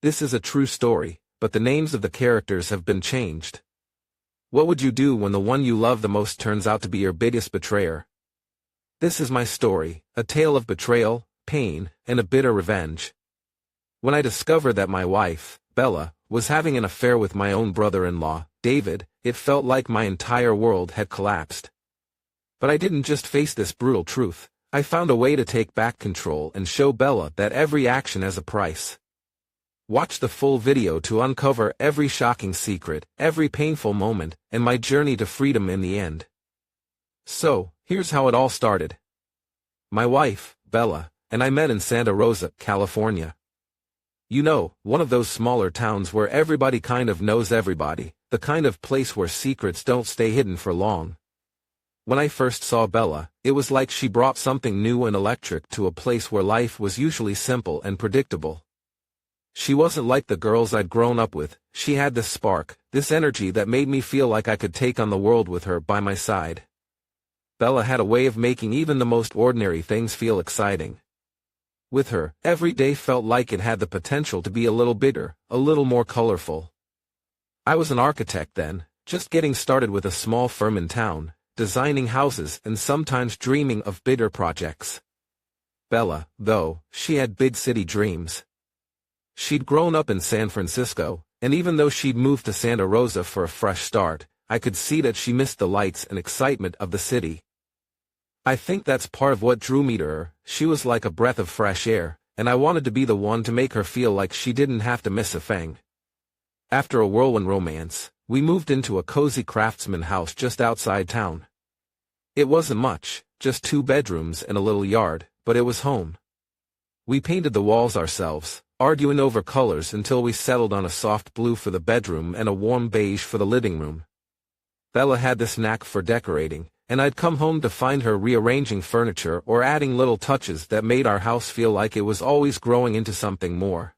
This is a true story, but the names of the characters have been changed. What would you do when the one you love the most turns out to be your biggest betrayer? This is my story, a tale of betrayal, pain, and a bitter revenge. When I discovered that my wife, Bella, was having an affair with my own brother-in-law, David, it felt like my entire world had collapsed. But I didn't just face this brutal truth. I found a way to take back control and show Bella that every action has a price. Watch the full video to uncover every shocking secret, every painful moment, and my journey to freedom in the end. So, here's how it all started. My wife, Bella, and I met in Santa Rosa, California. You know, one of those smaller towns where everybody kind of knows everybody, the kind of place where secrets don't stay hidden for long. When I first saw Bella, it was like she brought something new and electric to a place where life was usually simple and predictable. She wasn't like the girls I'd grown up with. She had this spark, this energy that made me feel like I could take on the world with her by my side. Bella had a way of making even the most ordinary things feel exciting. With her, every day felt like it had the potential to be a little bigger, a little more colorful. I was an architect then, just getting started with a small firm in town, designing houses and sometimes dreaming of bigger projects. Bella, though, she had big city dreams. She'd grown up in San Francisco, and even though she'd moved to Santa Rosa for a fresh start, I could see that she missed the lights and excitement of the city. I think that's part of what drew me to her. She was like a breath of fresh air, and I wanted to be the one to make her feel like she didn't have to miss a thing. After a whirlwind romance, we moved into a cozy craftsman house just outside town. It wasn't much, just 2 bedrooms and a little yard, but it was home. We painted the walls ourselves, arguing over colors until we settled on a soft blue for the bedroom and a warm beige for the living room. Bella had this knack for decorating, and I'd come home to find her rearranging furniture or adding little touches that made our house feel like it was always growing into something more.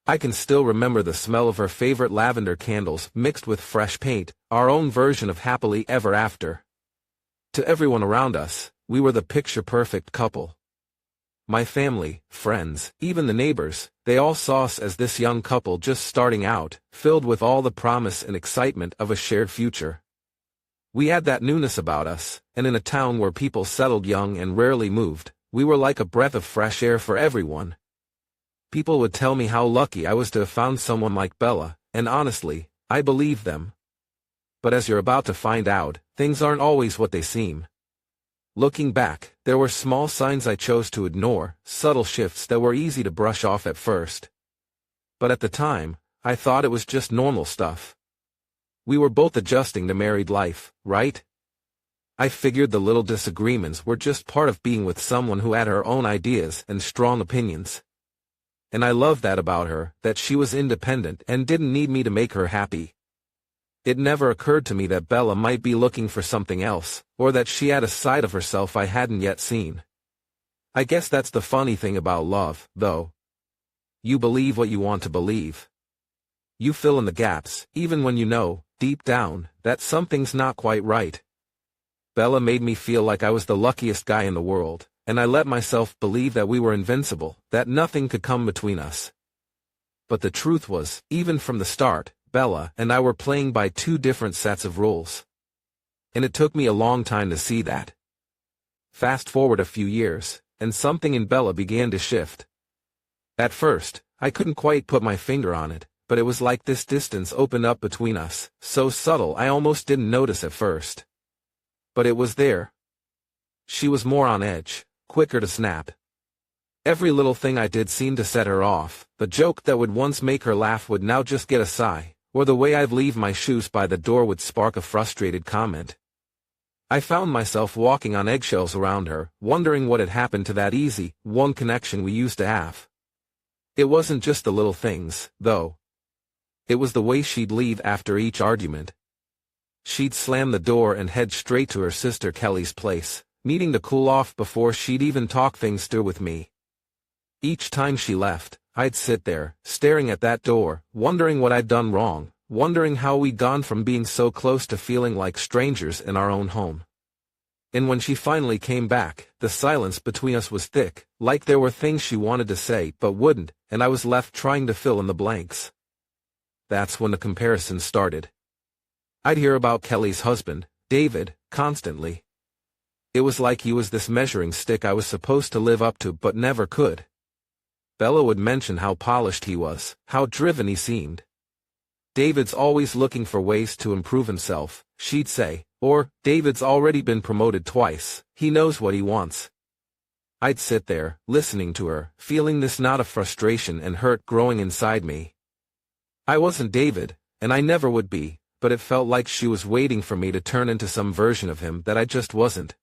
I can still remember the smell of her favorite lavender candles mixed with fresh paint, our own version of happily ever after. To everyone around us, we were the picture-perfect couple. My family, friends, even the neighbors, they all saw us as this young couple just starting out, filled with all the promise and excitement of a shared future. We had that newness about us, and in a town where people settled young and rarely moved, we were like a breath of fresh air for everyone. People would tell me how lucky I was to have found someone like Bella, and honestly, I believed them. But as you're about to find out, things aren't always what they seem. Looking back, there were small signs I chose to ignore, subtle shifts that were easy to brush off at first. But at the time, I thought it was just normal stuff. We were both adjusting to married life, right? I figured the little disagreements were just part of being with someone who had her own ideas and strong opinions. And I loved that about her, that she was independent and didn't need me to make her happy. It never occurred to me that Bella might be looking for something else, or that she had a side of herself I hadn't yet seen. I guess that's the funny thing about love, though. You believe what you want to believe. You fill in the gaps, even when you know, deep down, that something's not quite right. Bella made me feel like I was the luckiest guy in the world, and I let myself believe that we were invincible, that nothing could come between us. But the truth was, even from the start, Bella and I were playing by 2 different sets of rules. And it took me a long time to see that. Fast forward a few years, and something in Bella began to shift. At first, I couldn't quite put my finger on it, but it was like this distance opened up between us, so subtle I almost didn't notice at first. But it was there. She was more on edge, quicker to snap. Every little thing I did seemed to set her off. The joke that would once make her laugh would now just get a sigh, or the way I'd leave my shoes by the door would spark a frustrated comment. I found myself walking on eggshells around her, wondering what had happened to that easy, warm connection we used to have. It wasn't just the little things, though. It was the way she'd leave after each argument. She'd slam the door and head straight to her sister Kelly's place, needing to cool off before she'd even talk things through with me. Each time she left, I'd sit there, staring at that door, wondering what I'd done wrong, wondering how we'd gone from being so close to feeling like strangers in our own home. And when she finally came back, the silence between us was thick, like there were things she wanted to say but wouldn't, and I was left trying to fill in the blanks. That's when the comparison started. I'd hear about Kelly's husband, David, constantly. It was like he was this measuring stick I was supposed to live up to but never could. Bella would mention how polished he was, how driven he seemed. David's always looking for ways to improve himself, she'd say, or, David's already been promoted twice, he knows what he wants. I'd sit there, listening to her, feeling this knot of frustration and hurt growing inside me. I wasn't David, and I never would be, but it felt like she was waiting for me to turn into some version of him that I just wasn't.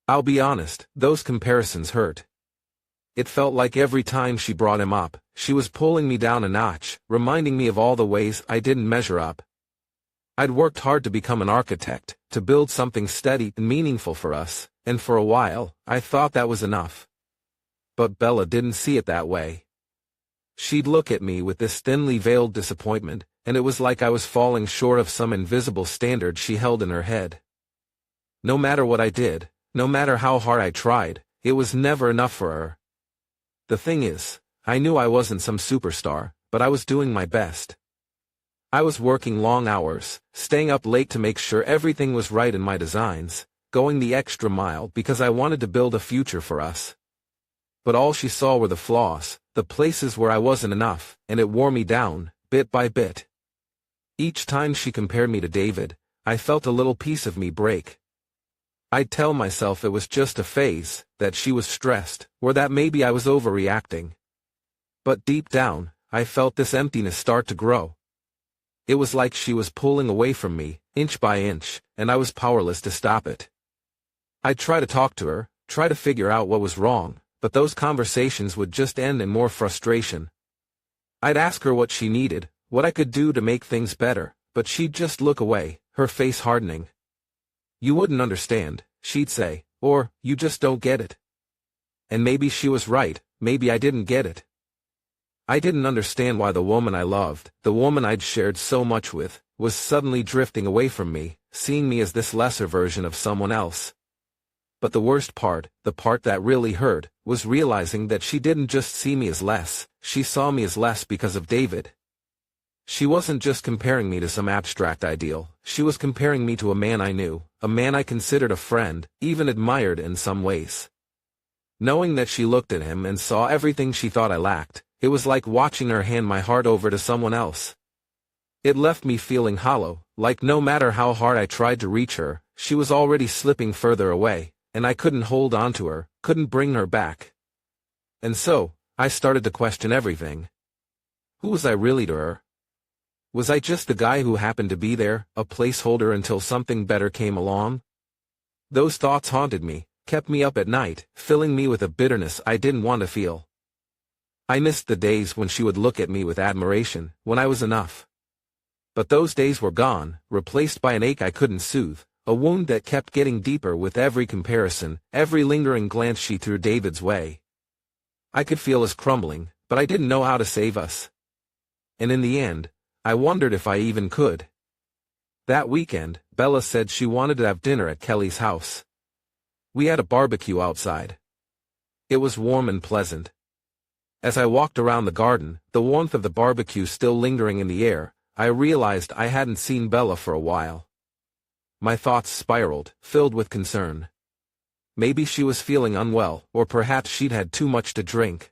I'll be honest, those comparisons hurt. It felt like every time she brought him up, she was pulling me down a notch, reminding me of all the ways I didn't measure up. I'd worked hard to become an architect, to build something steady and meaningful for us, and for a while, I thought that was enough. But Bella didn't see it that way. She'd look at me with this thinly veiled disappointment, and it was like I was falling short of some invisible standard she held in her head. No matter what I did, no matter how hard I tried, it was never enough for her. The thing is, I knew I wasn't some superstar, but I was doing my best. I was working long hours, staying up late to make sure everything was right in my designs, going the extra mile because I wanted to build a future for us. But all she saw were the flaws, the places where I wasn't enough, and it wore me down, bit by bit. Each time she compared me to David, I felt a little piece of me break. I'd tell myself it was just a phase, that she was stressed, or that maybe I was overreacting. But deep down, I felt this emptiness start to grow. It was like she was pulling away from me, inch by inch, and I was powerless to stop it. I'd try to talk to her, try to figure out what was wrong, but those conversations would just end in more frustration. I'd ask her what she needed, what I could do to make things better, but she'd just look away, her face hardening. You wouldn't understand, she'd say, or, you just don't get it. And maybe she was right, maybe I didn't get it. I didn't understand why the woman I loved, the woman I'd shared so much with, was suddenly drifting away from me, seeing me as this lesser version of someone else. But the worst part, the part that really hurt, was realizing that she didn't just see me as less, she saw me as less because of David. She wasn't just comparing me to some abstract ideal, she was comparing me to a man I knew, a man I considered a friend, even admired in some ways. Knowing that she looked at him and saw everything she thought I lacked, it was like watching her hand my heart over to someone else. It left me feeling hollow, like no matter how hard I tried to reach her, she was already slipping further away, and I couldn't hold on to her, couldn't bring her back. And so, I started to question everything. Who was I really to her? Was I just the guy who happened to be there, a placeholder until something better came along? Those thoughts haunted me, kept me up at night, filling me with a bitterness I didn't want to feel. I missed the days when she would look at me with admiration, when I was enough. But those days were gone, replaced by an ache I couldn't soothe, a wound that kept getting deeper with every comparison, every lingering glance she threw David's way. I could feel us crumbling, but I didn't know how to save us. And in the end, I wondered if I even could. That weekend, Bella said she wanted to have dinner at Kelly's house. We had a barbecue outside. It was warm and pleasant. As I walked around the garden, the warmth of the barbecue still lingering in the air, I realized I hadn't seen Bella for a while. My thoughts spiraled, filled with concern. Maybe she was feeling unwell, or perhaps she'd had too much to drink.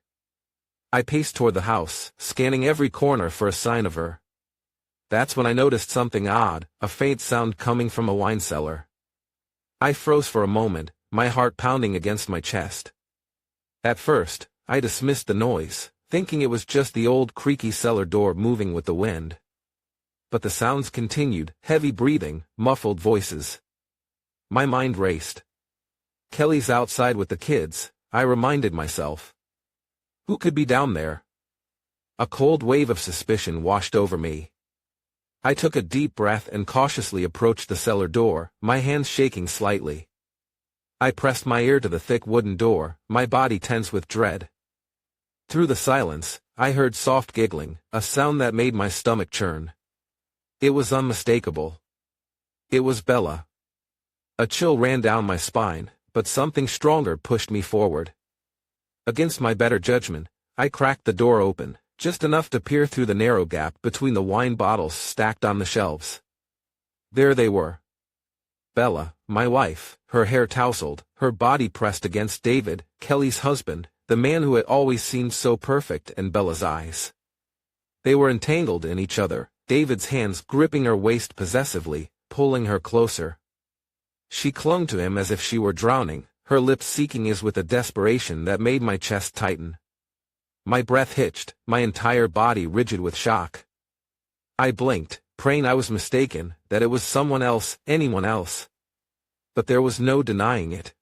I paced toward the house, scanning every corner for a sign of her. That's when I noticed something odd, a faint sound coming from a wine cellar. I froze for a moment, my heart pounding against my chest. At first, I dismissed the noise, thinking it was just the old creaky cellar door moving with the wind. But the sounds continued, heavy breathing, muffled voices. My mind raced. Kelly's outside with the kids, I reminded myself. Who could be down there? A cold wave of suspicion washed over me. I took a deep breath and cautiously approached the cellar door, my hands shaking slightly. I pressed my ear to the thick wooden door, my body tense with dread. Through the silence, I heard soft giggling, a sound that made my stomach churn. It was unmistakable. It was Bella. A chill ran down my spine, but something stronger pushed me forward. Against my better judgment, I cracked the door open, just enough to peer through the narrow gap between the wine bottles stacked on the shelves. There they were. Bella, my wife, her hair tousled, her body pressed against David, Kelly's husband, the man who had always seemed so perfect in Bella's eyes. They were entangled in each other, David's hands gripping her waist possessively, pulling her closer. She clung to him as if she were drowning, her lips seeking his with a desperation that made my chest tighten. My breath hitched, my entire body rigid with shock. I blinked, praying I was mistaken, that it was someone else, anyone else. But there was no denying it.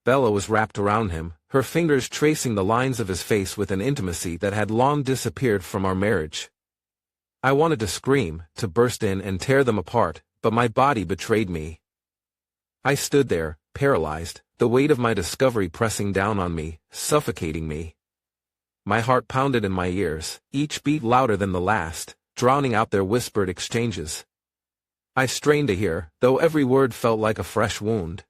Bella was wrapped around him, her fingers tracing the lines of his face with an intimacy that had long disappeared from our marriage. I wanted to scream, to burst in and tear them apart, but my body betrayed me. I stood there, paralyzed, the weight of my discovery pressing down on me, suffocating me. My heart pounded in my ears, each beat louder than the last, drowning out their whispered exchanges. I strained to hear, though every word felt like a fresh wound.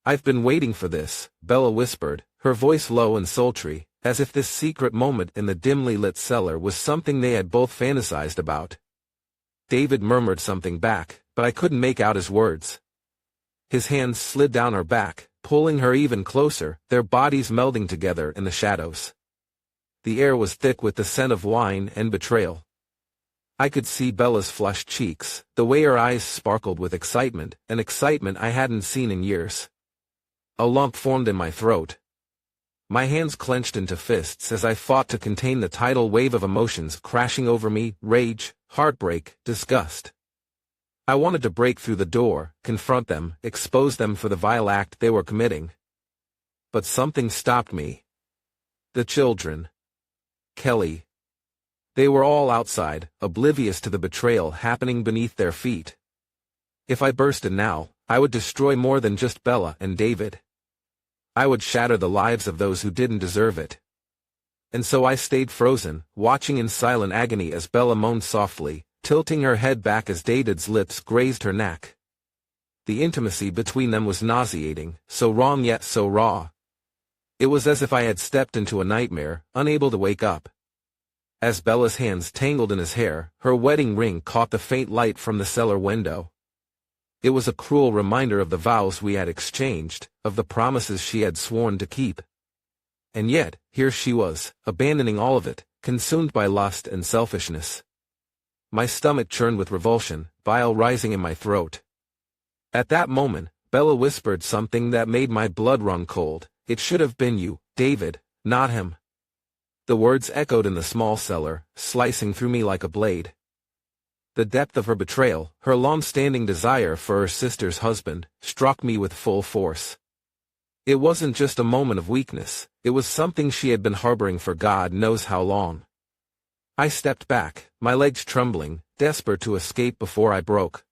"I've been waiting for this," Bella whispered, her voice low and sultry, as if this secret moment in the dimly lit cellar was something they had both fantasized about. David murmured something back, but I couldn't make out his words. His hands slid down her back, pulling her even closer, their bodies melding together in the shadows. The air was thick with the scent of wine and betrayal. I could see Bella's flushed cheeks, the way her eyes sparkled with excitement, an excitement I hadn't seen in years. A lump formed in my throat. My hands clenched into fists as I fought to contain the tidal wave of emotions crashing over me, rage, heartbreak, disgust. I wanted to break through the door, confront them, expose them for the vile act they were committing. But something stopped me. The children. Kelly. They were all outside, oblivious to the betrayal happening beneath their feet. If I bursted now, I would destroy more than just Bella and David. I would shatter the lives of those who didn't deserve it. And so I stayed frozen, watching in silent agony as Bella moaned softly, tilting her head back as David's lips grazed her neck. The intimacy between them was nauseating, so wrong yet so raw. It was as if I had stepped into a nightmare, unable to wake up. As Bella's hands tangled in his hair, her wedding ring caught the faint light from the cellar window. It was a cruel reminder of the vows we had exchanged, of the promises she had sworn to keep. And yet, here she was, abandoning all of it, consumed by lust and selfishness. My stomach churned with revulsion, bile rising in my throat. At that moment, Bella whispered something that made my blood run cold. "It should have been you, David, not him." The words echoed in the small cellar, slicing through me like a blade. The depth of her betrayal, her long-standing desire for her sister's husband, struck me with full force. It wasn't just a moment of weakness, it was something she had been harboring for God knows how long. I stepped back, my legs trembling, desperate to escape before I broke.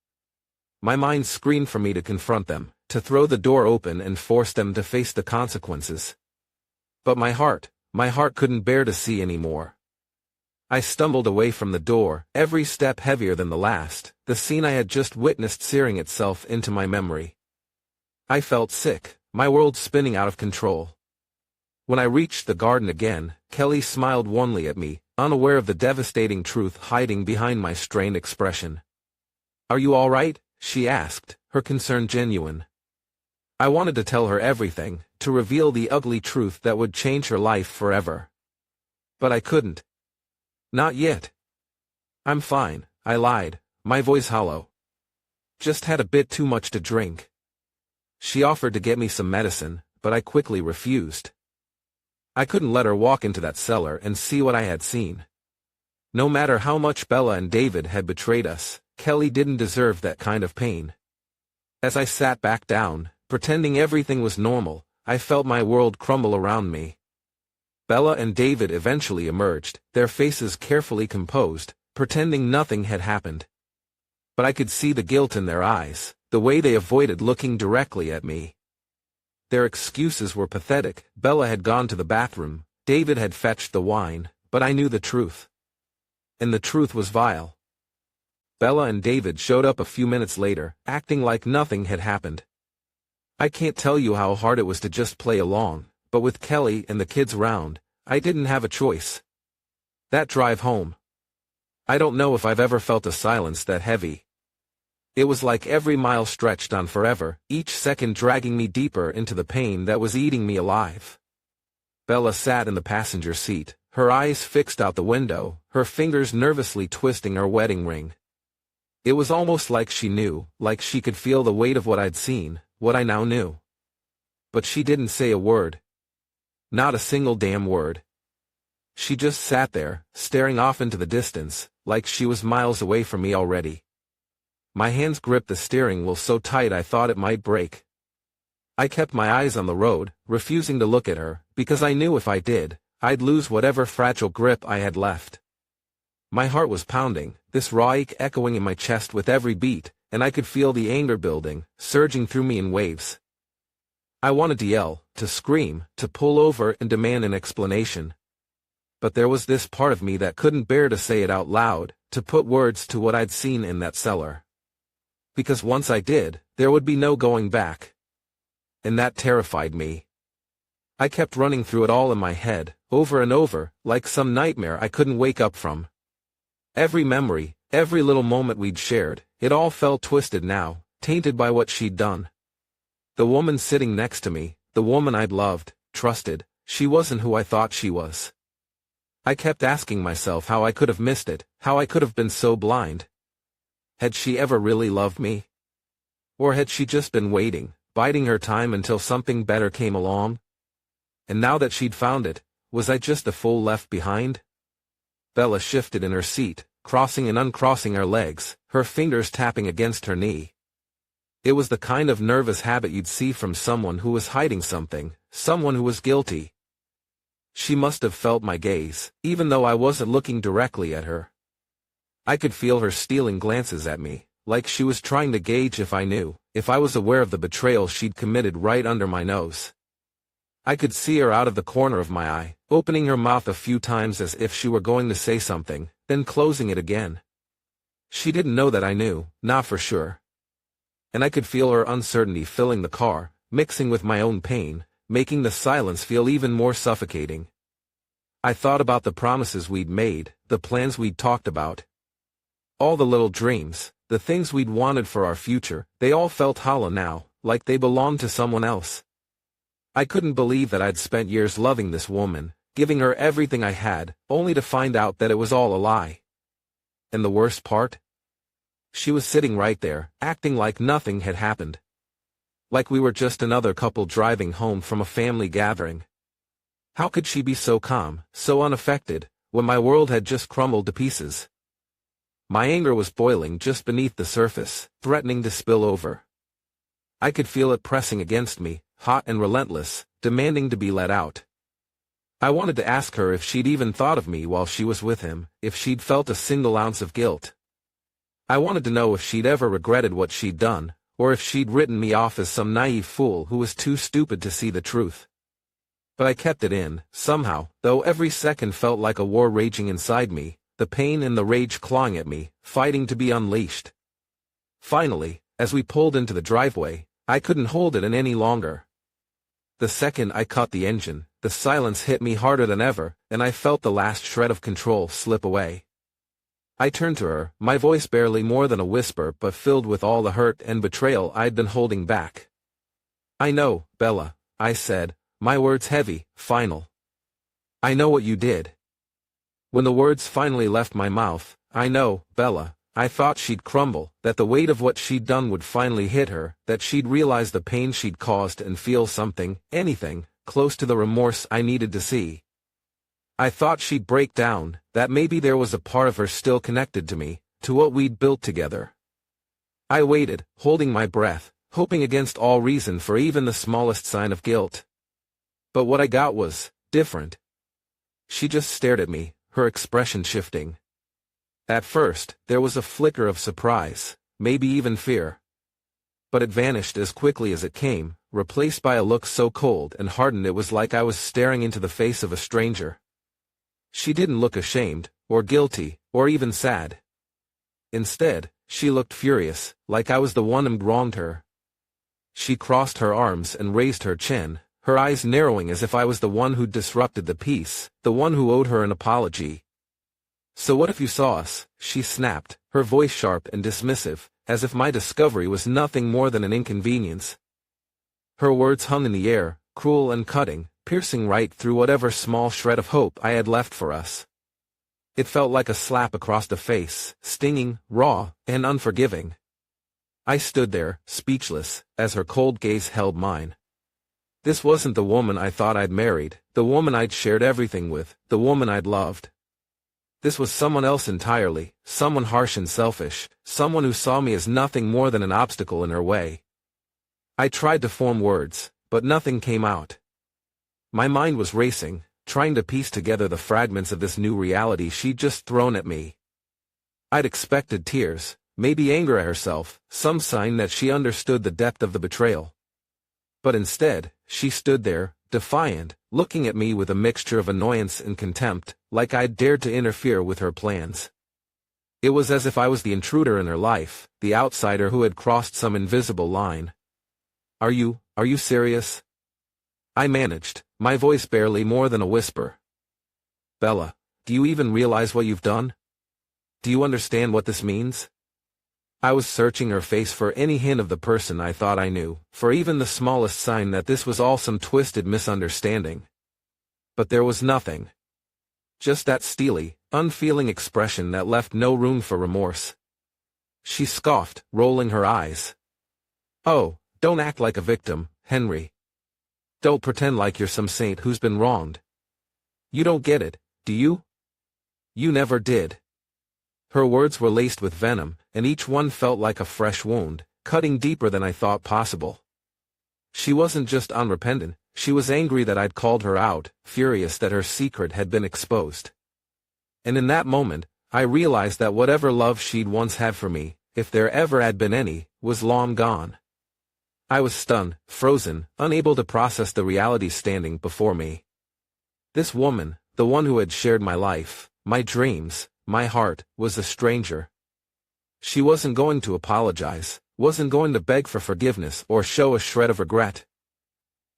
My mind screamed for me to confront them, to throw the door open and force them to face the consequences. But my heart couldn't bear to see anymore. I stumbled away from the door, every step heavier than the last, the scene I had just witnessed searing itself into my memory. I felt sick, my world spinning out of control. When I reached the garden again, Kelly smiled wanly at me, unaware of the devastating truth hiding behind my strained expression. "Are you all right?" she asked, her concern genuine. I wanted to tell her everything, to reveal the ugly truth that would change her life forever. But I couldn't. "Not yet." "I'm fine," I lied, my voice hollow. "Just had a bit too much to drink." She offered to get me some medicine, but I quickly refused. I couldn't let her walk into that cellar and see what I had seen. No matter how much Bella and David had betrayed us, Kelly didn't deserve that kind of pain. As I sat back down, pretending everything was normal, I felt my world crumble around me. Bella and David eventually emerged, their faces carefully composed, pretending nothing had happened. But I could see the guilt in their eyes, the way they avoided looking directly at me. Their excuses were pathetic. Bella had gone to the bathroom, David had fetched the wine, but I knew the truth. And the truth was vile. Bella and David showed up a few minutes later, acting like nothing had happened. I can't tell you how hard it was to just play along, but with Kelly and the kids around, I didn't have a choice. That drive home. I don't know if I've ever felt a silence that heavy. It was like every mile stretched on forever, each second dragging me deeper into the pain that was eating me alive. Bella sat in the passenger seat, her eyes fixed out the window, her fingers nervously twisting her wedding ring. It was almost like she knew, like she could feel the weight of what I'd seen, what I now knew. But she didn't say a word. Not a single damn word. She just sat there, staring off into the distance, like she was miles away from me already. My hands gripped the steering wheel so tight I thought it might break. I kept my eyes on the road, refusing to look at her, because I knew if I did, I'd lose whatever fragile grip I had left. My heart was pounding, this raw ache echoing in my chest with every beat, and I could feel the anger building, surging through me in waves. I wanted to yell, to scream, to pull over and demand an explanation. But there was this part of me that couldn't bear to say it out loud, to put words to what I'd seen in that cellar. Because once I did, there would be no going back. And that terrified me. I kept running through it all in my head, over and over, like some nightmare I couldn't wake up from. Every memory, every little moment we'd shared, it all felt twisted now, tainted by what she'd done. The woman sitting next to me, the woman I'd loved, trusted, she wasn't who I thought she was. I kept asking myself how I could have missed it, how I could have been so blind. Had she ever really loved me? Or had she just been waiting, biding her time until something better came along? And now that she'd found it, was I just a fool left behind? Bella shifted in her seat, crossing and uncrossing her legs, her fingers tapping against her knee. It was the kind of nervous habit you'd see from someone who was hiding something, someone who was guilty. She must have felt my gaze, even though I wasn't looking directly at her. I could feel her stealing glances at me, like she was trying to gauge if I knew, if I was aware of the betrayal she'd committed right under my nose. I could see her out of the corner of my eye, opening her mouth a few times as if she were going to say something, then closing it again. She didn't know that I knew, not for sure. And I could feel her uncertainty filling the car, mixing with my own pain, making the silence feel even more suffocating. I thought about the promises we'd made, the plans we'd talked about. All the little dreams, the things we'd wanted for our future, they all felt hollow now, like they belonged to someone else. I couldn't believe that I'd spent years loving this woman, giving her everything I had, only to find out that it was all a lie. And the worst part? She was sitting right there, acting like nothing had happened. Like we were just another couple driving home from a family gathering. How could she be so calm, so unaffected, when my world had just crumbled to pieces? My anger was boiling just beneath the surface, threatening to spill over. I could feel it pressing against me, hot and relentless, demanding to be let out. I wanted to ask her if she'd even thought of me while she was with him, if she'd felt a single ounce of guilt. I wanted to know if she'd ever regretted what she'd done, or if she'd written me off as some naive fool who was too stupid to see the truth. But I kept it in, somehow, though every second felt like a war raging inside me, the pain and the rage clawing at me, fighting to be unleashed. Finally, as we pulled into the driveway, I couldn't hold it in any longer. The second I caught the engine, the silence hit me harder than ever, and I felt the last shred of control slip away. I turned to her, my voice barely more than a whisper but filled with all the hurt and betrayal I'd been holding back. "I know, Bella," I said, my words heavy, final. "I know what you did." When the words finally left my mouth, "I know, Bella," I thought she'd crumble, that the weight of what she'd done would finally hit her, that she'd realize the pain she'd caused and feel something, anything, close to the remorse I needed to see. I thought she'd break down, that maybe there was a part of her still connected to me, to what we'd built together. I waited, holding my breath, hoping against all reason for even the smallest sign of guilt. But what I got was different. She just stared at me, her expression shifting. At first, there was a flicker of surprise, maybe even fear. But it vanished as quickly as it came, replaced by a look so cold and hardened it was like I was staring into the face of a stranger. She didn't look ashamed, or guilty, or even sad. Instead, She looked furious, like I was the one who wronged her. She crossed her arms and raised her chin, her eyes narrowing as if I was the one who disrupted the peace, the one who owed her an apology. "So what if you saw us?" she snapped, her voice sharp and dismissive, as if my discovery was nothing more than an inconvenience. Her words hung in the air, cruel and cutting, piercing right through whatever small shred of hope I had left for us. It felt like a slap across the face, stinging, raw, and unforgiving. I stood there, speechless, as her cold gaze held mine. This wasn't the woman I thought I'd married, the woman I'd shared everything with, the woman I'd loved. This was someone else entirely, someone harsh and selfish, someone who saw me as nothing more than an obstacle in her way. I tried to form words, but nothing came out. My mind was racing, trying to piece together the fragments of this new reality she'd just thrown at me. I'd expected tears, maybe anger at herself, some sign that she understood the depth of the betrayal. But instead, she stood there, defiant, looking at me with a mixture of annoyance and contempt, like I'd dared to interfere with her plans. It was as if I was the intruder in her life, the outsider who had crossed some invisible line. Are you serious?" I managed, my voice barely more than a whisper. "Bella, do you even realize what you've done? Do you understand what this means?" I was searching her face for any hint of the person I thought I knew, for even the smallest sign that this was all some twisted misunderstanding. But there was nothing. Just that steely, unfeeling expression that left no room for remorse. She scoffed, rolling her eyes. "Oh, don't act like a victim, Henry. Don't pretend like you're some saint who's been wronged. You don't get it, do you? You never did." Her words were laced with venom, and each one felt like a fresh wound, cutting deeper than I thought possible. She wasn't just unrepentant, she was angry that I'd called her out, furious that her secret had been exposed. And in that moment, I realized that whatever love she'd once had for me, if there ever had been any, was long gone. I was stunned, frozen, unable to process the reality standing before me. This woman, the one who had shared my life, my dreams, my heart, was a stranger. She wasn't going to apologize, wasn't going to beg for forgiveness or show a shred of regret.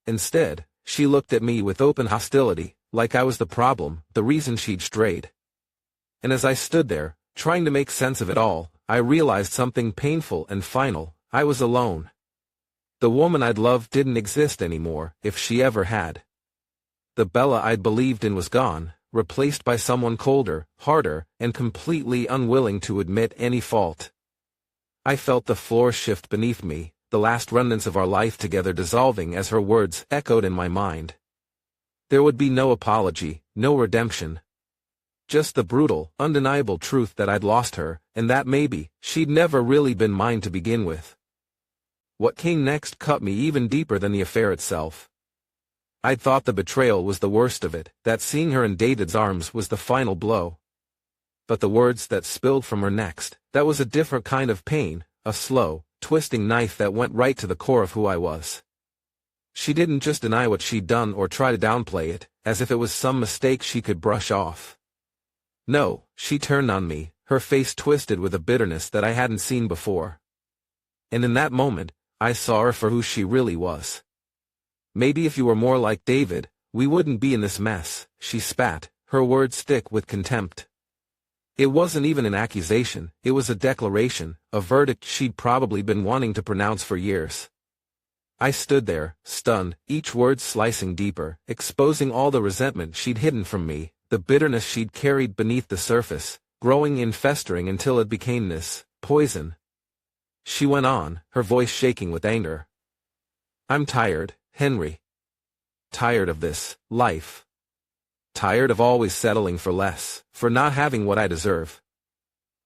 Instead, she looked at me with open hostility, like I was the problem, the reason she'd strayed. And as I stood there, trying to make sense of it all, I realized something painful and final: I was alone. The woman I'd loved didn't exist anymore, if she ever had. The Bella I'd believed in was gone, replaced by someone colder, harder, and completely unwilling to admit any fault. I felt the floor shift beneath me, the last remnants of our life together dissolving as her words echoed in my mind. There would be no apology, no redemption. Just the brutal, undeniable truth that I'd lost her, and that maybe she'd never really been mine to begin with. What came next cut me even deeper than the affair itself. I'd thought the betrayal was the worst of it, that seeing her in David's arms was the final blow. But the words that spilled from her next, that was a different kind of pain, a slow, twisting knife that went right to the core of who I was. She didn't just deny what she'd done or try to downplay it, as if it was some mistake she could brush off. No, she turned on me, her face twisted with a bitterness that I hadn't seen before. And in that moment, I saw her for who she really was. "Maybe if you were more like David, we wouldn't be in this mess," she spat, her words thick with contempt. It wasn't even an accusation, it was a declaration, a verdict she'd probably been wanting to pronounce for years. I stood there, stunned, each word slicing deeper, exposing all the resentment she'd hidden from me, the bitterness she'd carried beneath the surface, growing and festering until it became this poison. She went on, her voice shaking with anger. "I'm tired, Henry. Tired of this life. Tired of always settling for less, for not having what I deserve."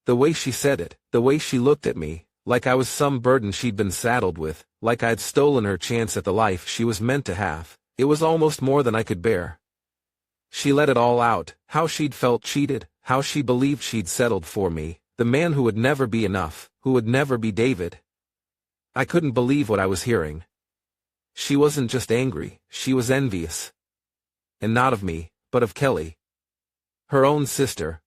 The way she said it, the way she looked at me, like I was some burden she'd been saddled with, like I'd stolen her chance at the life she was meant to have, it was almost more than I could bear. She let it all out, how she'd felt cheated, how she believed she'd settled for me, the man who would never be enough, who would never be David. I couldn't believe what I was hearing. She wasn't just angry, she was envious. And not of me, but of Kelly. Her own sister.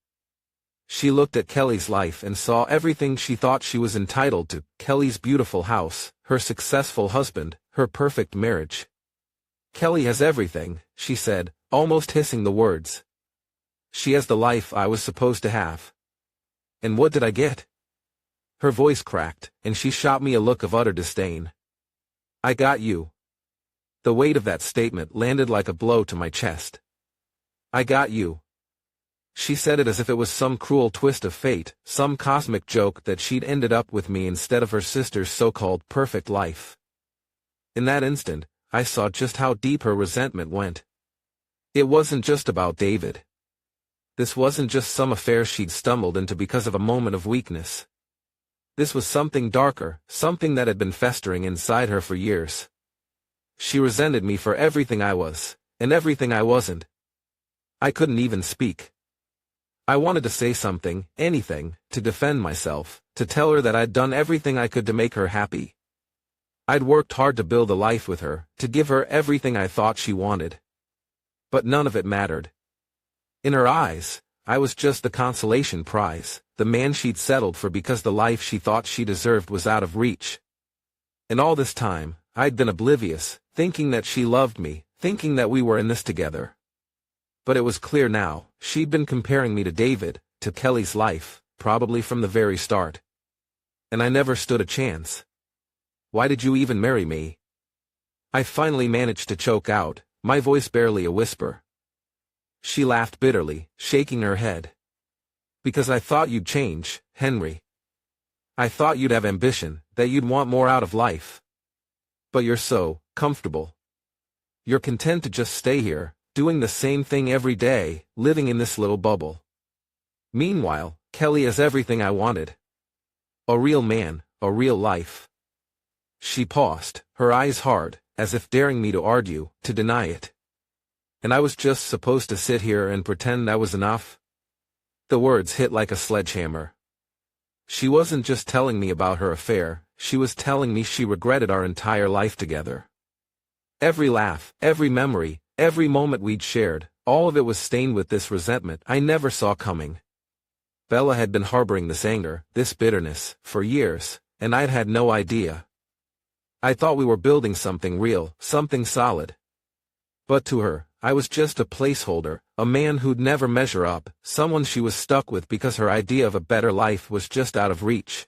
She looked at Kelly's life and saw everything she thought she was entitled to: Kelly's beautiful house, her successful husband, her perfect marriage. "Kelly has everything," she said, almost hissing the words. "She has the life I was supposed to have. And what did I get?" Her voice cracked, and she shot me a look of utter disdain. "I got you." The weight of that statement landed like a blow to my chest. "I got you." She said it as if it was some cruel twist of fate, some cosmic joke that she'd ended up with me instead of her sister's so-called perfect life. In that instant, I saw just how deep her resentment went. It wasn't just about David. This wasn't just some affair she'd stumbled into because of a moment of weakness. This was something darker, something that had been festering inside her for years. She resented me for everything I was, and everything I wasn't. I couldn't even speak. I wanted to say something, anything, to defend myself, to tell her that I'd done everything I could to make her happy. I'd worked hard to build a life with her, to give her everything I thought she wanted. But none of it mattered. In her eyes, I was just the consolation prize, the man she'd settled for because the life she thought she deserved was out of reach. And all this time, I'd been oblivious, thinking that she loved me, thinking that we were in this together. But it was clear now, she'd been comparing me to David, to Kelly's life, probably from the very start. And I never stood a chance. "Why did you even marry me?" I finally managed to choke out, my voice barely a whisper. She laughed bitterly, shaking her head. "Because I thought you'd change, Henry. I thought you'd have ambition, that you'd want more out of life. But you're so comfortable. You're content to just stay here, doing the same thing every day, living in this little bubble. Meanwhile, Kelly has everything I wanted. A real man, a real life." She paused, her eyes hard, as if daring me to argue, to deny it. And I was just supposed to sit here and pretend I was enough? The words hit like a sledgehammer. She wasn't just telling me about her affair, she was telling me she regretted our entire life together. Every laugh, every memory, every moment we'd shared, all of it was stained with this resentment I never saw coming. Bella had been harboring this anger, this bitterness, for years, and I'd had no idea. I thought we were building something real, something solid. But to her, I was just a placeholder, a man who'd never measure up, someone she was stuck with because her idea of a better life was just out of reach.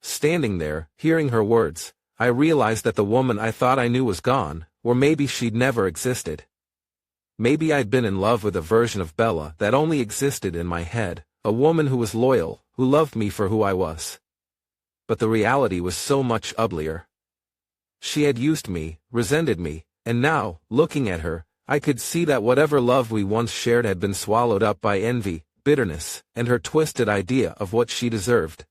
Standing there, hearing her words, I realized that the woman I thought I knew was gone, or maybe she'd never existed. Maybe I'd been in love with a version of Bella that only existed in my head, a woman who was loyal, who loved me for who I was. But the reality was so much uglier. She had used me, resented me, and now, looking at her, I could see that whatever love we once shared had been swallowed up by envy, bitterness, and her twisted idea of what she deserved.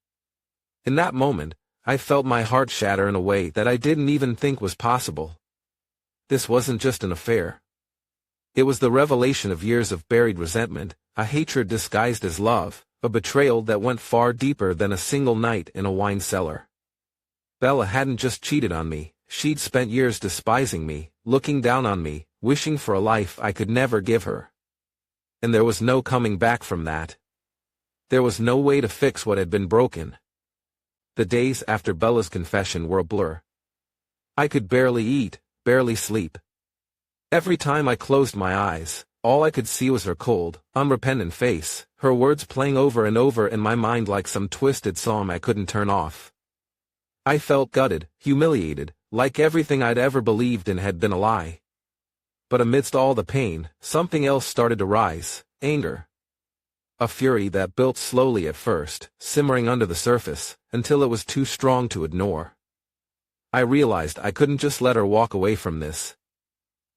In that moment, I felt my heart shatter in a way that I didn't even think was possible. This wasn't just an affair. It was the revelation of years of buried resentment, a hatred disguised as love, a betrayal that went far deeper than a single night in a wine cellar. Bella hadn't just cheated on me, she'd spent years despising me, looking down on me, wishing for a life I could never give her. And there was no coming back from that. There was no way to fix what had been broken. The days after Bella's confession were a blur. I could barely eat, barely sleep. Every time I closed my eyes, all I could see was her cold, unrepentant face, her words playing over and over in my mind like some twisted song I couldn't turn off. I felt gutted, humiliated, like everything I'd ever believed in had been a lie. But amidst all the pain, something else started to rise: anger. A fury that built slowly at first, simmering under the surface, until it was too strong to ignore. I realized I couldn't just let her walk away from this.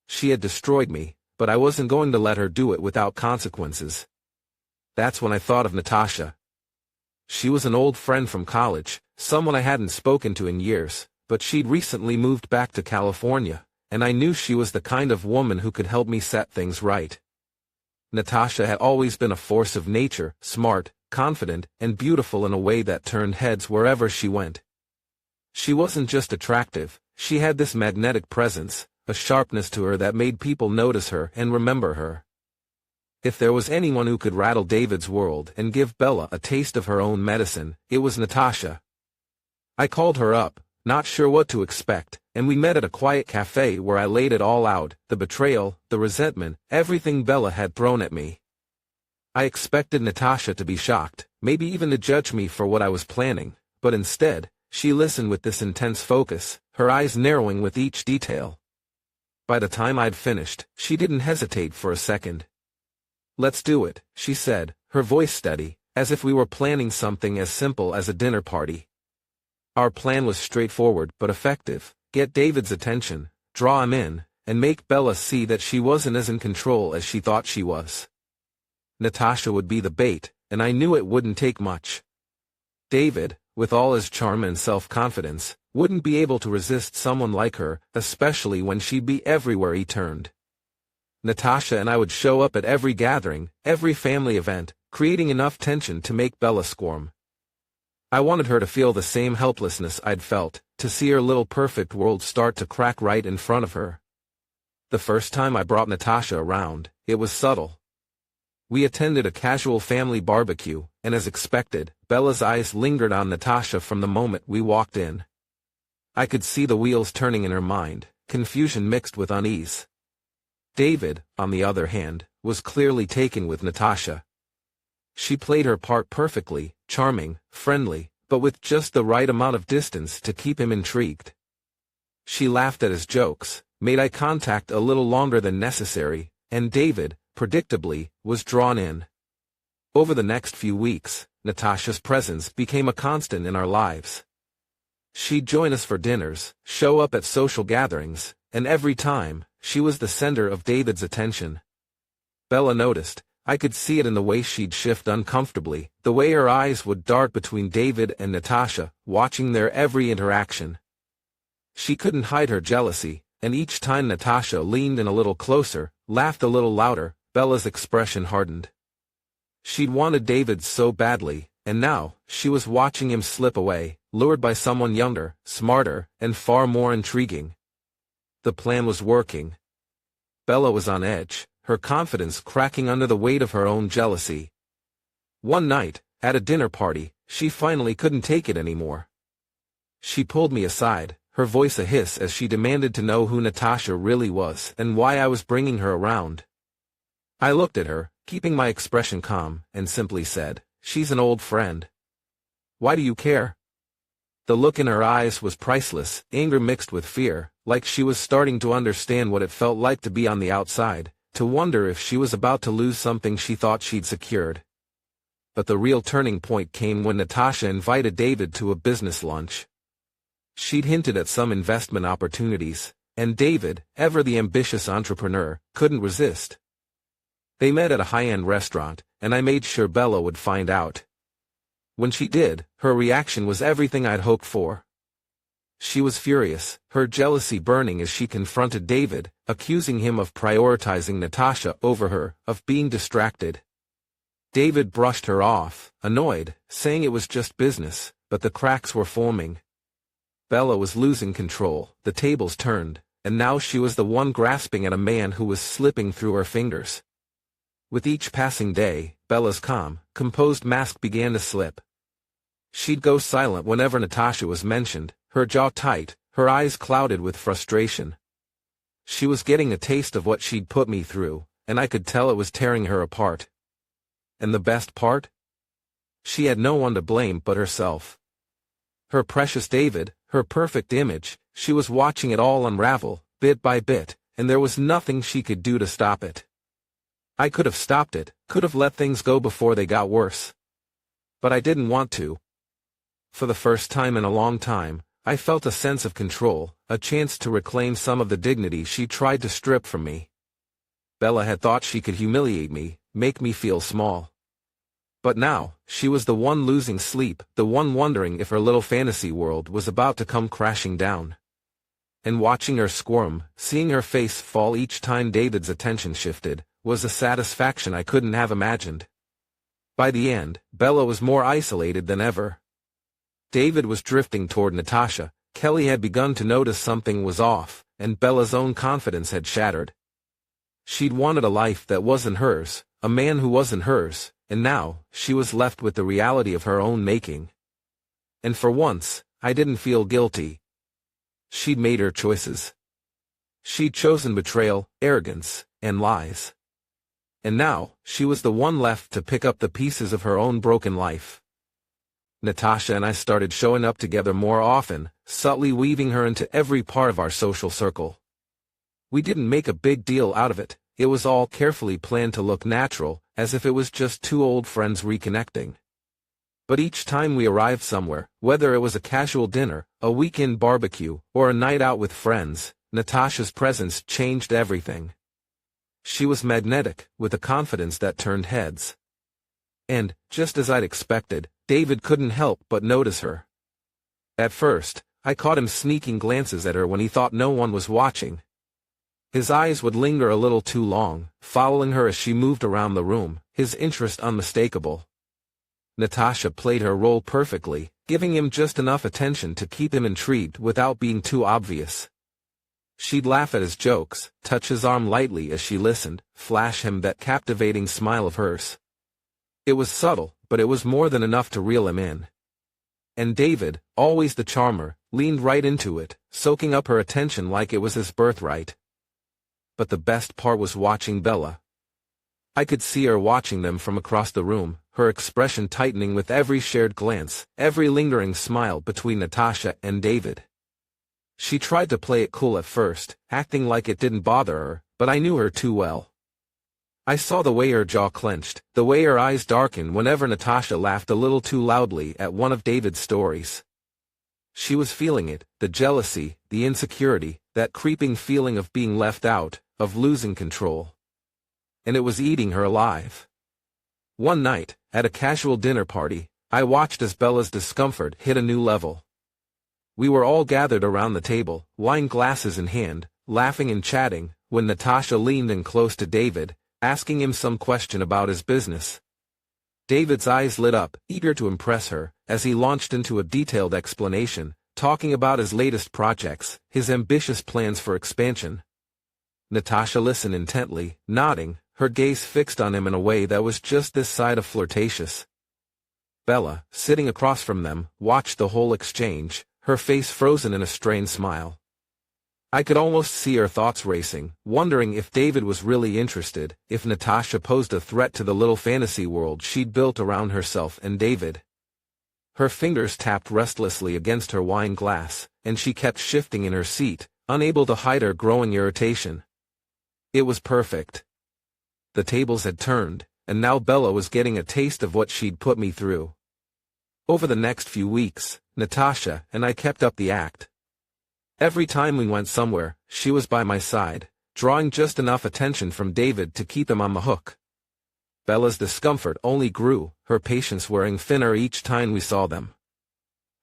She had destroyed me, but I wasn't going to let her do it without consequences. That's when I thought of Natasha. She was an old friend from college, someone I hadn't spoken to in years, but she'd recently moved back to California, and I knew she was the kind of woman who could help me set things right. Natasha had always been a force of nature, smart, confident, and beautiful in a way that turned heads wherever she went. She wasn't just attractive, she had this magnetic presence, a sharpness to her that made people notice her and remember her. If there was anyone who could rattle David's world and give Bella a taste of her own medicine, it was Natasha. I called her up, not sure what to expect, and we met at a quiet cafe where I laid it all out, the betrayal, the resentment, everything Bella had thrown at me. I expected Natasha to be shocked, maybe even to judge me for what I was planning, but instead, she listened with this intense focus, her eyes narrowing with each detail. By the time I'd finished, she didn't hesitate for a second. "Let's do it," she said, her voice steady, as if we were planning something as simple as a dinner party. Our plan was straightforward but effective: get David's attention, draw him in, and make Bella see that she wasn't as in control as she thought she was. Natasha would be the bait, and I knew it wouldn't take much. David, with all his charm and self-confidence, wouldn't be able to resist someone like her, especially when she'd be everywhere he turned. Natasha and I would show up at every gathering, every family event, creating enough tension to make Bella squirm. I wanted her to feel the same helplessness I'd felt, to see her little perfect world start to crack right in front of her. The first time I brought Natasha around, it was subtle. We attended a casual family barbecue, and as expected, Bella's eyes lingered on Natasha from the moment we walked in. I could see the wheels turning in her mind, confusion mixed with unease. David, on the other hand, was clearly taken with Natasha. She played her part perfectly, charming, friendly, but with just the right amount of distance to keep him intrigued. She laughed at his jokes, made eye contact a little longer than necessary, and David, predictably, was drawn in. Over the next few weeks, Natasha's presence became a constant in our lives. She'd join us for dinners, show up at social gatherings, and every time, she was the center of David's attention. Bella noticed. I could see it in the way she'd shift uncomfortably, the way her eyes would dart between David and Natasha, watching their every interaction. She couldn't hide her jealousy, and each time Natasha leaned in a little closer, laughed a little louder, Bella's expression hardened. She'd wanted David so badly, and now, she was watching him slip away, lured by someone younger, smarter, and far more intriguing. The plan was working. Bella was on edge, her confidence cracking under the weight of her own jealousy. One night, at a dinner party, she finally couldn't take it anymore. She pulled me aside, her voice a hiss as she demanded to know who Natasha really was and why I was bringing her around. I looked at her, keeping my expression calm, and simply said, "She's an old friend." "Why do you care?" The look in her eyes was priceless, anger mixed with fear, like she was starting to understand what it felt like to be on the outside, to wonder if she was about to lose something she thought she'd secured. But the real turning point came when Natasha invited David to a business lunch. She'd hinted at some investment opportunities, and David, ever the ambitious entrepreneur, couldn't resist. They met at a high-end restaurant, and I made sure Bella would find out. When she did, her reaction was everything I'd hoped for. She was furious, her jealousy burning as she confronted David, accusing him of prioritizing Natasha over her, of being distracted. David brushed her off, annoyed, saying it was just business, but the cracks were forming. Bella was losing control, the tables turned, and now she was the one grasping at a man who was slipping through her fingers. With each passing day, Bella's calm, composed mask began to slip. She'd go silent whenever Natasha was mentioned, her jaw tight, her eyes clouded with frustration. She was getting a taste of what she'd put me through, and I could tell it was tearing her apart. And the best part? She had no one to blame but herself. Her precious David, her perfect image, she was watching it all unravel, bit by bit, and there was nothing she could do to stop it. I could have stopped it, could have let things go before they got worse. But I didn't want to. For the first time in a long time, I felt a sense of control, a chance to reclaim some of the dignity she tried to strip from me. Bella had thought she could humiliate me, make me feel small. But now, she was the one losing sleep, the one wondering if her little fantasy world was about to come crashing down. And watching her squirm, seeing her face fall each time David's attention shifted, was a satisfaction I couldn't have imagined. By the end, Bella was more isolated than ever. David was drifting toward Natasha, Kelly had begun to notice something was off, and Bella's own confidence had shattered. She'd wanted a life that wasn't hers, a man who wasn't hers, and now, she was left with the reality of her own making. And for once, I didn't feel guilty. She'd made her choices. She'd chosen betrayal, arrogance, and lies. And now, she was the one left to pick up the pieces of her own broken life. Natasha and I started showing up together more often, subtly weaving her into every part of our social circle. We didn't make a big deal out of it, it was all carefully planned to look natural, as if it was just two old friends reconnecting. But each time we arrived somewhere, whether it was a casual dinner, a weekend barbecue, or a night out with friends, Natasha's presence changed everything. She was magnetic, with a confidence that turned heads. And, just as I'd expected, David couldn't help but notice her. At first, I caught him sneaking glances at her when he thought no one was watching. His eyes would linger a little too long, following her as she moved around the room, his interest unmistakable. Natasha played her role perfectly, giving him just enough attention to keep him intrigued without being too obvious. She'd laugh at his jokes, touch his arm lightly as she listened, flash him that captivating smile of hers. It was subtle, but it was more than enough to reel him in. And David, always the charmer, leaned right into it, soaking up her attention like it was his birthright. But the best part was watching Bella. I could see her watching them from across the room, her expression tightening with every shared glance, every lingering smile between Natasha and David. She tried to play it cool at first, acting like it didn't bother her, but I knew her too well. I saw the way her jaw clenched, the way her eyes darkened whenever Natasha laughed a little too loudly at one of David's stories. She was feeling it, the jealousy, the insecurity, that creeping feeling of being left out, of losing control. And it was eating her alive. One night, at a casual dinner party, I watched as Bella's discomfort hit a new level. We were all gathered around the table, wine glasses in hand, laughing and chatting, when Natasha leaned in close to David, asking him some question about his business. David's eyes lit up, eager to impress her, as he launched into a detailed explanation, talking about his latest projects, his ambitious plans for expansion. Natasha listened intently, nodding, her gaze fixed on him in a way that was just this side of flirtatious. Bella, sitting across from them, watched the whole exchange, her face frozen in a strained smile. I could almost see her thoughts racing, wondering if David was really interested, if Natasha posed a threat to the little fantasy world she'd built around herself and David. Her fingers tapped restlessly against her wine glass, and she kept shifting in her seat, unable to hide her growing irritation. It was perfect. The tables had turned, and now Bella was getting a taste of what she'd put me through. Over the next few weeks, Natasha and I kept up the act. Every time we went somewhere, she was by my side, drawing just enough attention from David to keep him on the hook. Bella's discomfort only grew, her patience wearing thinner each time we saw them.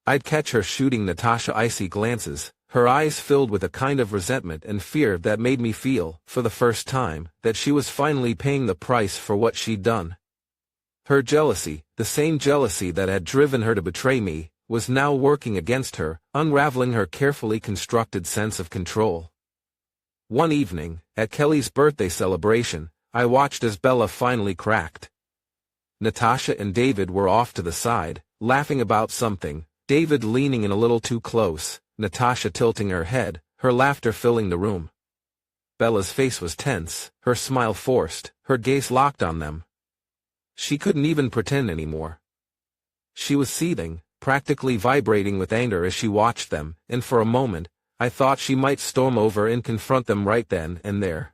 I'd catch her shooting Natasha icy glances, her eyes filled with a kind of resentment and fear that made me feel, for the first time, that she was finally paying the price for what she'd done. Her jealousy, the same jealousy that had driven her to betray me, was now working against her, unraveling her carefully constructed sense of control. One evening, at Kelly's birthday celebration, I watched as Bella finally cracked. Natasha and David were off to the side, laughing about something, David leaning in a little too close, Natasha tilting her head, her laughter filling the room. Bella's face was tense, her smile forced, her gaze locked on them. She couldn't even pretend anymore. She was seething, practically vibrating with anger as she watched them, and for a moment, I thought she might storm over and confront them right then and there.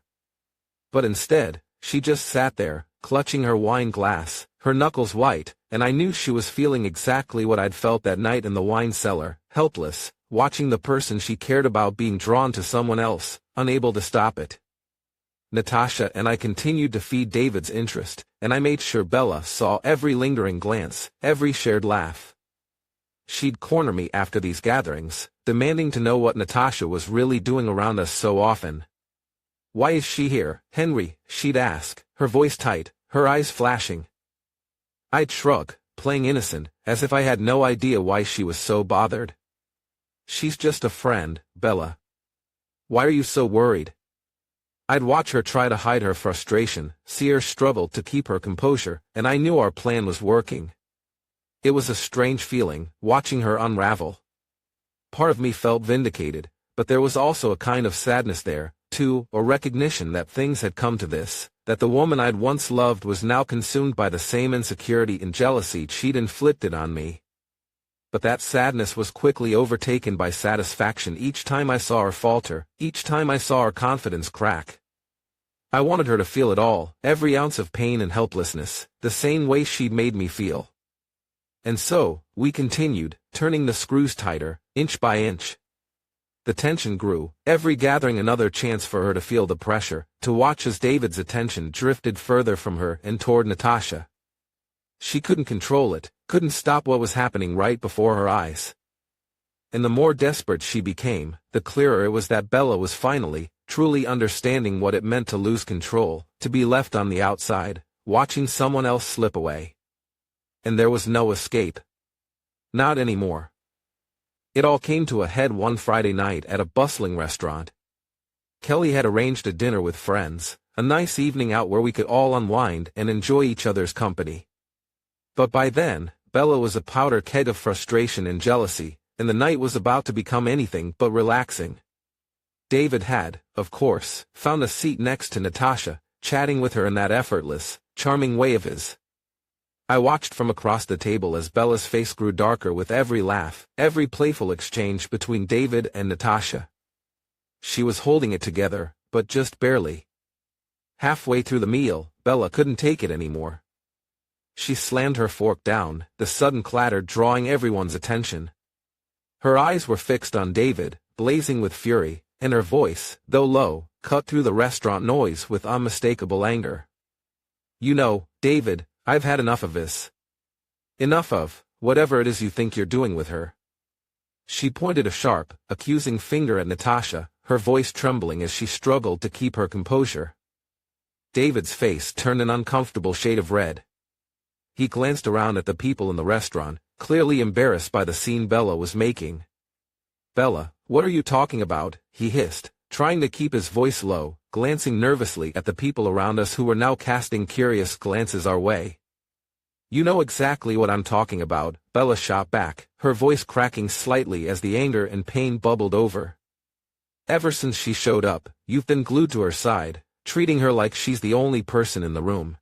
But instead, she just sat there, clutching her wine glass, her knuckles white, and I knew she was feeling exactly what I'd felt that night in the wine cellar, helpless, watching the person she cared about being drawn to someone else, unable to stop it. Natasha and I continued to feed David's interest, and I made sure Bella saw every lingering glance, every shared laugh. She'd corner me after these gatherings, demanding to know what Natasha was really doing around us so often. "Why is she here, Henry?" she'd ask, her voice tight, her eyes flashing. I'd shrug, playing innocent, as if I had no idea why she was so bothered. "She's just a friend, Bella. Why are you so worried?" I'd watch her try to hide her frustration, see her struggle to keep her composure, and I knew our plan was working. It was a strange feeling, watching her unravel. Part of me felt vindicated, but there was also a kind of sadness there, too, a recognition that things had come to this, that the woman I'd once loved was now consumed by the same insecurity and jealousy she'd inflicted on me. But that sadness was quickly overtaken by satisfaction each time I saw her falter, each time I saw her confidence crack. I wanted her to feel it all, every ounce of pain and helplessness, the same way she'd made me feel. And so, we continued, turning the screws tighter, inch by inch. The tension grew, every gathering another chance for her to feel the pressure, to watch as David's attention drifted further from her and toward Natasha. She couldn't control it, couldn't stop what was happening right before her eyes. And the more desperate she became, the clearer it was that Bella was finally, truly understanding what it meant to lose control, to be left on the outside, watching someone else slip away. And there was no escape. Not anymore. It all came to a head one Friday night at a bustling restaurant. Kelly had arranged a dinner with friends, a nice evening out where we could all unwind and enjoy each other's company. But by then, Bella was a powder keg of frustration and jealousy, and the night was about to become anything but relaxing. David had, of course, found a seat next to Natasha, chatting with her in that effortless, charming way of his. I watched from across the table as Bella's face grew darker with every laugh, every playful exchange between David and Natasha. She was holding it together, but just barely. Halfway through the meal, Bella couldn't take it anymore. She slammed her fork down, the sudden clatter drawing everyone's attention. Her eyes were fixed on David, blazing with fury, and her voice, though low, cut through the restaurant noise with unmistakable anger. "You know, David, I've had enough of this. Enough of whatever it is you think you're doing with her." She pointed a sharp, accusing finger at Natasha, her voice trembling as she struggled to keep her composure. David's face turned an uncomfortable shade of red. He glanced around at the people in the restaurant, clearly embarrassed by the scene Bella was making. "Bella, what are you talking about?" he hissed, trying to keep his voice low, glancing nervously at the people around us who were now casting curious glances our way. "You know exactly what I'm talking about," Bella shot back, her voice cracking slightly as the anger and pain bubbled over. "Ever since she showed up, you've been glued to her side, treating her like she's the only person in the room.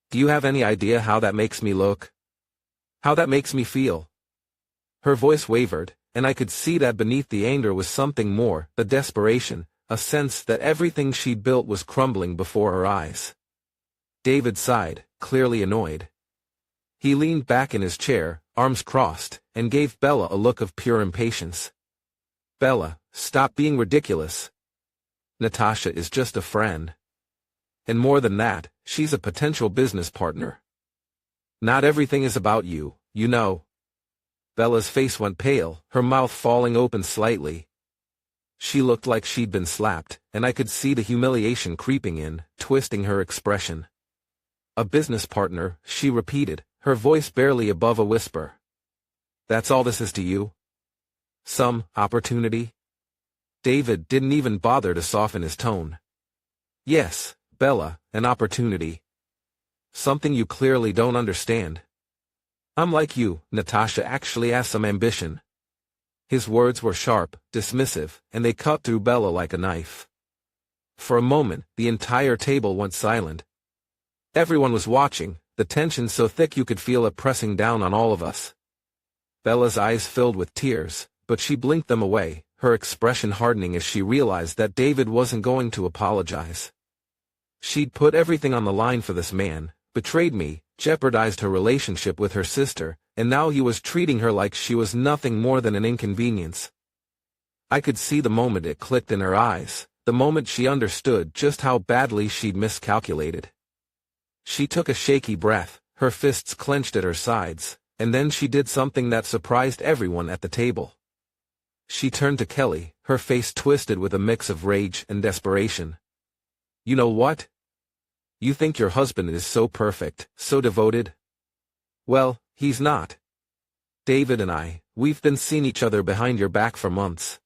Do you have any idea how that makes me look? How that makes me feel?" Her voice wavered, and I could see that beneath the anger was something more, a desperation, a sense that everything she'd built was crumbling before her eyes. David sighed, clearly annoyed. He leaned back in his chair, arms crossed, and gave Bella a look of pure impatience. "Bella, stop being ridiculous. Natasha is just a friend. And more than that, she's a potential business partner. Not everything is about you, you know." Bella's face went pale, her mouth falling open slightly. She looked like she'd been slapped, and I could see the humiliation creeping in, twisting her expression. "A business partner," she repeated, her voice barely above a whisper. "That's all this is to you? Some opportunity?" David didn't even bother to soften his tone. "Yes, Bella, an opportunity. Something you clearly don't understand. I'm like you, Natasha actually has some ambition." His words were sharp, dismissive, and they cut through Bella like a knife. For a moment, the entire table went silent. Everyone was watching, the tension so thick you could feel it pressing down on all of us. Bella's eyes filled with tears, but she blinked them away, her expression hardening as she realized that David wasn't going to apologize. She'd put everything on the line for this man, betrayed me, jeopardized her relationship with her sister, and now he was treating her like she was nothing more than an inconvenience. I could see the moment it clicked in her eyes, the moment she understood just how badly she'd miscalculated. She took a shaky breath, her fists clenched at her sides, and then she did something that surprised everyone at the table. She turned to Kelly, her face twisted with a mix of rage and desperation. "You know what? You think your husband is so perfect, so devoted? Well, he's not. David and we've been seeing each other behind your back for months."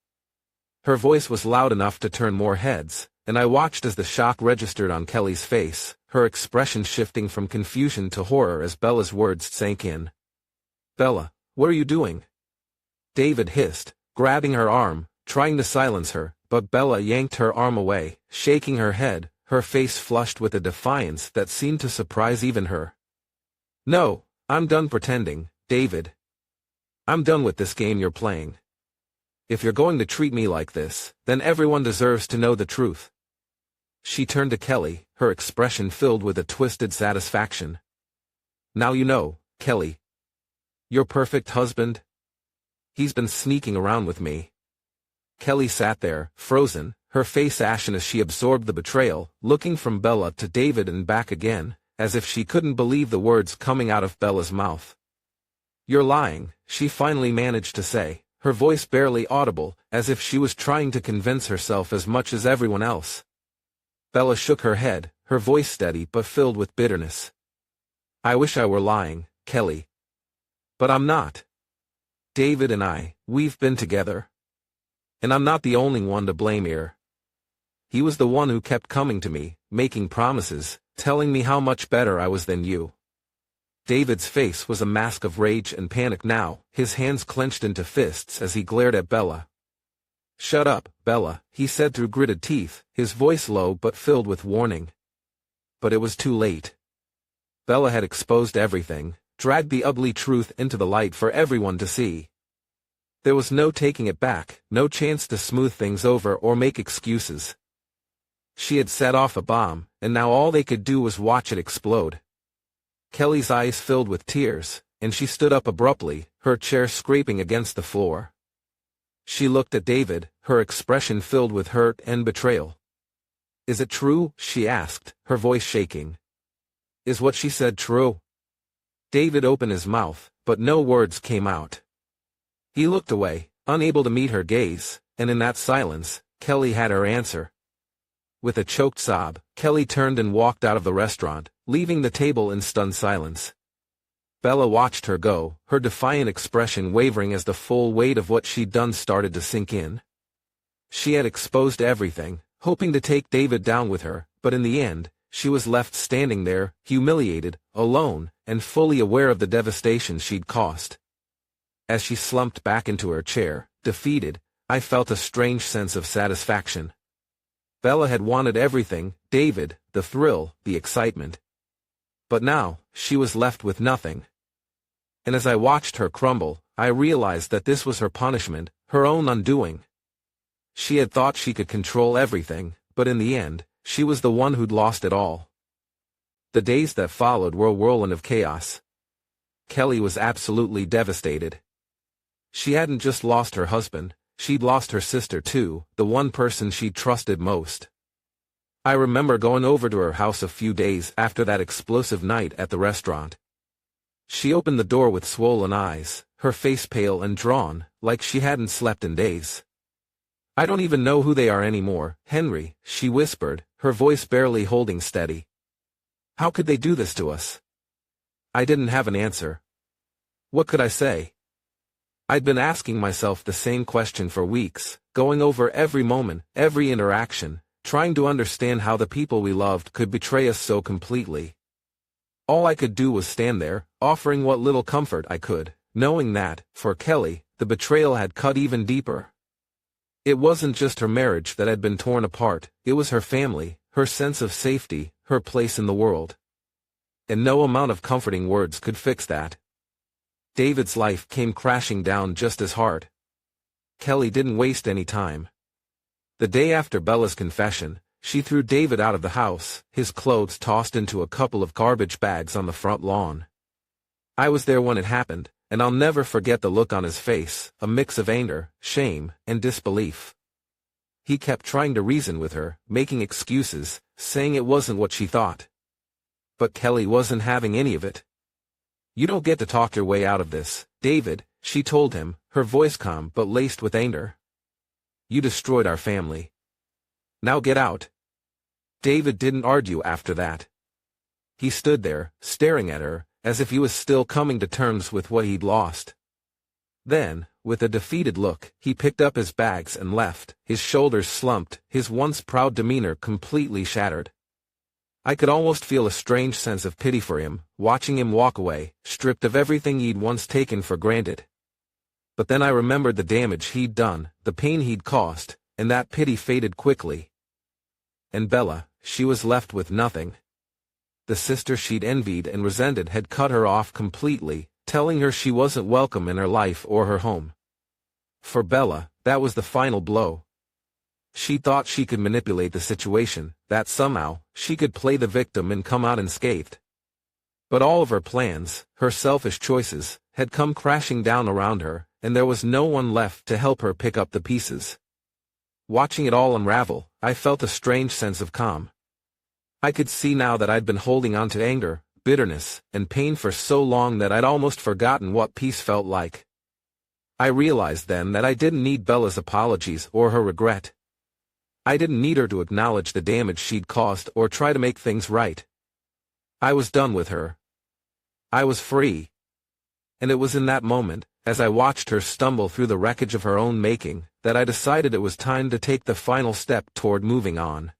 Her voice was loud enough to turn more heads, and I watched as the shock registered on Kelly's face, her expression shifting from confusion to horror as Bella's words sank in. "Bella, what are you doing?" David hissed, grabbing her arm, trying to silence her, but Bella yanked her arm away, shaking her head, her face flushed with a defiance that seemed to surprise even her. "No, I'm done pretending, David. I'm done with this game you're playing. If you're going to treat me like this, then everyone deserves to know the truth." She turned to Kelly, her expression filled with a twisted satisfaction. "Now you know, Kelly. Your perfect husband? He's been sneaking around with me." Kelly sat there, frozen, her face ashen as she absorbed the betrayal, looking from Bella to David and back again, as if she couldn't believe the words coming out of Bella's mouth. "You're lying," she finally managed to say, her voice barely audible, as if she was trying to convince herself as much as everyone else. Bella shook her head, her voice steady but filled with bitterness. "I wish I were lying, Kelly. But I'm not. David and we've been together. And I'm not the only one to blame here. He was the one who kept coming to me, making promises, telling me how much better I was than you." David's face was a mask of rage and panic now, his hands clenched into fists as he glared at Bella. "Shut up, Bella," he said through gritted teeth, his voice low but filled with warning. But it was too late. Bella had exposed everything, dragged the ugly truth into the light for everyone to see. There was no taking it back, no chance to smooth things over or make excuses. She had set off a bomb, and now all they could do was watch it explode. Kelly's eyes filled with tears, and she stood up abruptly, her chair scraping against the floor. She looked at David, her expression filled with hurt and betrayal. "Is it true?" she asked, her voice shaking. "Is what she said true?" David opened his mouth, but no words came out. He looked away, unable to meet her gaze, and in that silence, Kelly had her answer. With a choked sob, Kelly turned and walked out of the restaurant, leaving the table in stunned silence. Bella watched her go, her defiant expression wavering as the full weight of what she'd done started to sink in. She had exposed everything, hoping to take David down with her, but in the end, she was left standing there, humiliated, alone, and fully aware of the devastation she'd caused. As she slumped back into her chair, defeated, I felt a strange sense of satisfaction. Bella had wanted everything, David, the thrill, the excitement. But now, she was left with nothing. And as I watched her crumble, I realized that this was her punishment, her own undoing. She had thought she could control everything, but in the end, she was the one who'd lost it all. The days that followed were a whirlwind of chaos. Kelly was absolutely devastated. She hadn't just lost her husband, she'd lost her sister too, the one person she'd trusted most. I remember going over to her house a few days after that explosive night at the restaurant. She opened the door with swollen eyes, her face pale and drawn, like she hadn't slept in days. "I don't even know who they are anymore, Henry," she whispered, her voice barely holding steady. "How could they do this to us?" I didn't have an answer. What could I say? I'd been asking myself the same question for weeks, going over every moment, every interaction, trying to understand how the people we loved could betray us so completely. All I could do was stand there, offering what little comfort I could, knowing that, for Kelly, the betrayal had cut even deeper. It wasn't just her marriage that had been torn apart, it was her family, her sense of safety, her place in the world. And no amount of comforting words could fix that. David's life came crashing down just as hard. Kelly didn't waste any time. The day after Bella's confession, she threw David out of the house, his clothes tossed into a couple of garbage bags on the front lawn. I was there when it happened, and I'll never forget the look on his face, a mix of anger, shame, and disbelief. He kept trying to reason with her, making excuses, saying it wasn't what she thought. But Kelly wasn't having any of it. "You don't get to talk your way out of this, David," she told him, her voice calm but laced with anger. "You destroyed our family. Now get out." David didn't argue after that. He stood there, staring at her, as if he was still coming to terms with what he'd lost. Then, with a defeated look, he picked up his bags and left, his shoulders slumped, his once proud demeanor completely shattered. I could almost feel a strange sense of pity for him, watching him walk away, stripped of everything he'd once taken for granted. But then I remembered the damage he'd done, the pain he'd caused, and that pity faded quickly. And Bella, she was left with nothing. The sister she'd envied and resented had cut her off completely, telling her she wasn't welcome in her life or her home. For Bella, that was the final blow. She thought she could manipulate the situation, that somehow, she could play the victim and come out unscathed. But all of her plans, her selfish choices, had come crashing down around her, and there was no one left to help her pick up the pieces. Watching it all unravel, I felt a strange sense of calm. I could see now that I'd been holding on to anger, bitterness, and pain for so long that I'd almost forgotten what peace felt like. I realized then that I didn't need Bella's apologies or her regret. I didn't need her to acknowledge the damage she'd caused or try to make things right. I was done with her. I was free. And it was in that moment, as I watched her stumble through the wreckage of her own making, that I decided it was time to take the final step toward moving on.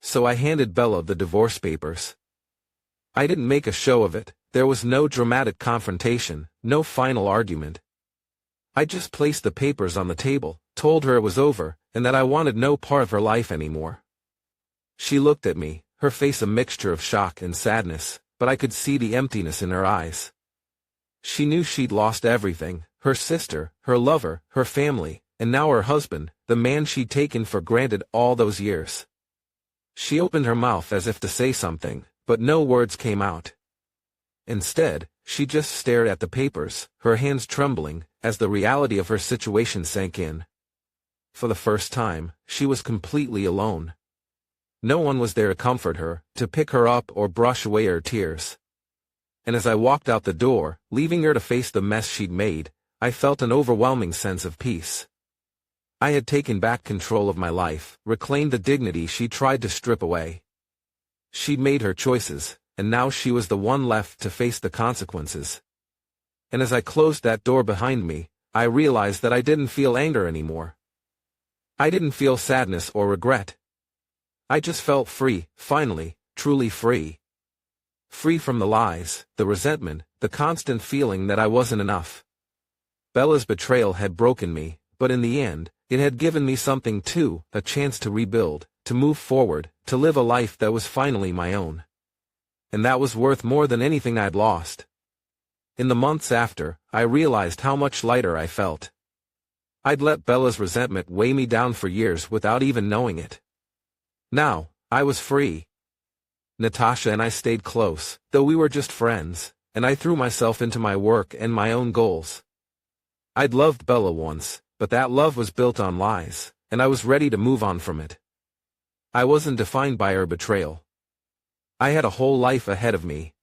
So I handed Bella the divorce papers. I didn't make a show of it, there was no dramatic confrontation, no final argument. I just placed the papers on the table, told her it was over, and that I wanted no part of her life anymore. She looked at me, her face a mixture of shock and sadness, but I could see the emptiness in her eyes. She knew she'd lost everything, her sister, her lover, her family, and now her husband, the man she'd taken for granted all those years. She opened her mouth as if to say something, but no words came out. Instead, she just stared at the papers, her hands trembling, as the reality of her situation sank in. For the first time, she was completely alone. No one was there to comfort her, to pick her up or brush away her tears. And as I walked out the door, leaving her to face the mess she'd made, I felt an overwhelming sense of peace. I had taken back control of my life, reclaimed the dignity she tried to strip away. She'd made her choices, and now she was the one left to face the consequences. And as I closed that door behind me, I realized that I didn't feel anger anymore. I didn't feel sadness or regret. I just felt free, finally, truly free. Free from the lies, the resentment, the constant feeling that I wasn't enough. Bella's betrayal had broken me, but in the end, it had given me something too, a chance to rebuild, to move forward, to live a life that was finally my own. And that was worth more than anything I'd lost. In the months after, I realized how much lighter I felt. I'd let Bella's resentment weigh me down for years without even knowing it. Now, I was free. Natasha and I stayed close, though we were just friends, and I threw myself into my work and my own goals. I'd loved Bella once, but that love was built on lies, and I was ready to move on from it. I wasn't defined by her betrayal. I had a whole life ahead of me,